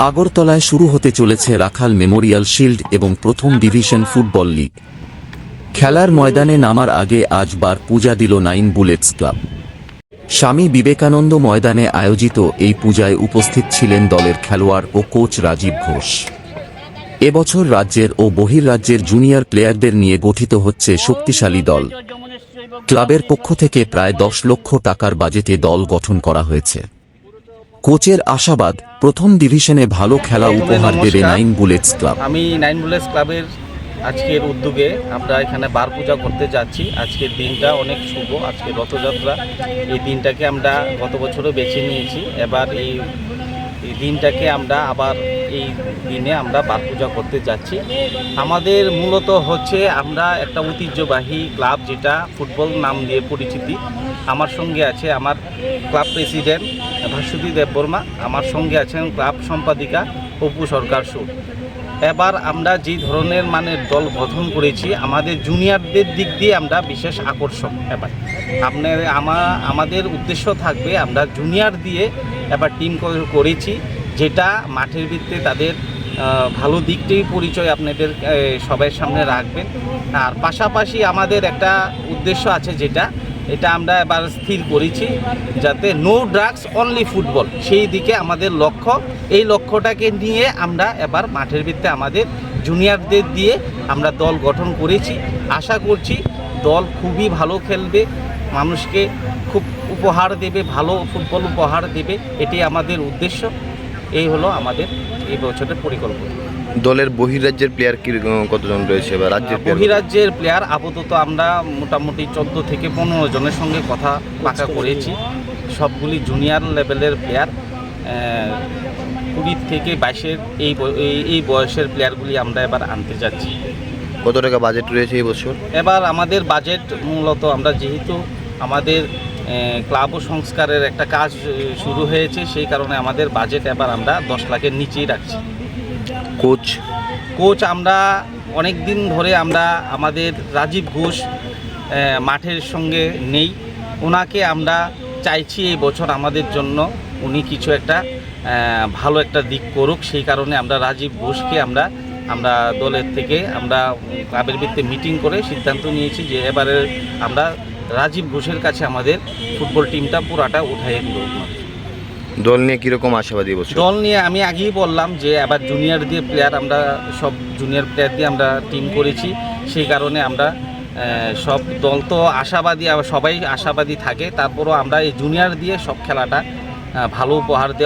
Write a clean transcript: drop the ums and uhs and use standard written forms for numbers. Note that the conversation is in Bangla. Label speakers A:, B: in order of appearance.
A: আগরতলায় শুরু হতে চলেছে রাখাল মেমোরিয়াল শিল্ড এবং প্রথম ডিভিশন ফুটবল লিগ। খেলার ময়দানে নামার আগে আজ বার পূজা দিল 9 বুলেটস ক্লাব। স্বামী বিবেকানন্দ ময়দানে আয়োজিত এই পূজায় উপস্থিত ছিলেন দলের খেলোয়াড় ও কোচ রাজীব ঘোষ। এবছর রাজ্যের ও বহির্রাজ্যের জুনিয়র প্লেয়ারদের নিয়ে গঠিত হচ্ছে শক্তিশালী দল। ক্লাবের পক্ষ থেকে প্রায় 10 লক্ষ টাকার বাজেটে দল গঠন করা হয়েছে। কোচের আশাবাদ, প্রথম ডিভিশনে ভালো খেলা উপহার দেবে 9 বুলেটস ক্লাব।
B: আমি 9 বুলেটস ক্লাবের আজকের উদ্যোগে আমরা এখানে বার পূজা করতে যাচ্ছি। আজকের দিনটা অনেক শুভ, আজকে রথযাত্রা। এই দিনটাকে আমরা গত বছরও বেছে নিয়েছি। এবার এই দিনটাকে আমরা আবার এই দিনে আমরা বার পূজা করতে যাচ্ছি। আমাদের মূলত হচ্ছে আমরা একটা ঐতিহ্যবাহী ক্লাব, যেটা ফুটবল নাম দিয়ে পরিচিতি। আমার সঙ্গে আছে আমার ক্লাব প্রেসিডেন্ট ভাস্বতী দেববর্মা, আমার সঙ্গে আছেন ক্লাব সম্পাদিকা অপু সরকার সুর। এবার আমরা যে ধরনের মানের দল গঠন করেছি, আমাদের জুনিয়রদের দিক দিয়ে আমরা বিশেষ আকর্ষণ। এবার আমাদের উদ্দেশ্য থাকবে আমরা জুনিয়র দিয়ে এবার টিম করেছি, যেটা মাঠের ভিত্তিতে তাদের ভালো দিকটাই পরিচয় আপনাদের সবার সামনে রাখবেন। আর পাশাপাশি আমাদের একটা উদ্দেশ্য আছে, এটা আমরা এবার স্থির করেছি, যাতে নো ড্রাগস অনলি ফুটবল, সেই দিকে আমাদের লক্ষ্য। এই লক্ষ্যটাকে নিয়ে আমরা এবার মাঠের ভিত্তিতে আমাদের জুনিয়রদের দিয়ে আমরা দল গঠন করেছি। আশা করছি দল খুবই ভালো খেলবে, মানুষকে খুব উপহার দেবে, ভালো ফুটবল উপহার দেবে। এটি আমাদের উদ্দেশ্য। এই হলো আমাদের এই বছরের পরিকল্পনা।
C: দলের বহির্রাজ্যের প্লেয়ার কতজন রয়েছে বা রাজ্যের
B: বহির্রাজ্যের প্লেয়ার আপাতত আমরা মোটামুটি 14 থেকে 15 জনের সঙ্গে কথা পাকা করেছি। সবগুলি জুনিয়র লেভেলের প্লেয়ার, 20 থেকে 22-এর এই বয়সের প্লেয়ারগুলি আমরা এবার আনতে যাচ্ছি।
C: কত টাকা বাজেট রয়েছে এই বছর?
B: এবার আমাদের বাজেট মূলত আমরা যেহেতু আমাদের ক্লাব ও সংস্কারের একটা কাজ শুরু হয়েছে, সেই কারণে আমাদের বাজেট এবার আমরা 10 লাখের নিচেই রাখছি। কোচ আমরা অনেক দিন ধরে আমরা আমাদের রাজীব ঘোষ মাঠের সঙ্গে নেই, ওনাকে আমরা চাইছি এই বছর আমাদের জন্য উনি কিছু একটা ভালো একটা দিক করুক। সেই কারণে আমরা রাজীব ঘোষকে আমরা দলের থেকে আমরা ক্লাবের ভিত্তিতে মিটিং করে সিদ্ধান্ত নিয়েছি যে এবারে আমরা রাজীব ঘোষের কাছে আমাদের ফুটবল টিমটা পুরাটা উঠাইয়ে দেব।
C: দল নিয়ে কীরকম আশাবাদী বলছি?
B: দল নিয়ে আমি আগেই বললাম যে এবার জুনিয়র দিয়ে প্লেয়ার, আমরা সব জুনিয়র প্লেয়ার দিয়ে আমরা টিম করেছি। সেই কারণে আমরা সব দল তো আশাবাদী, সবাই আশাবাদী থাকে, তারপরও আমরা এই জুনিয়র দিয়ে সব খেলাটা ভালো উপহার দেওয়া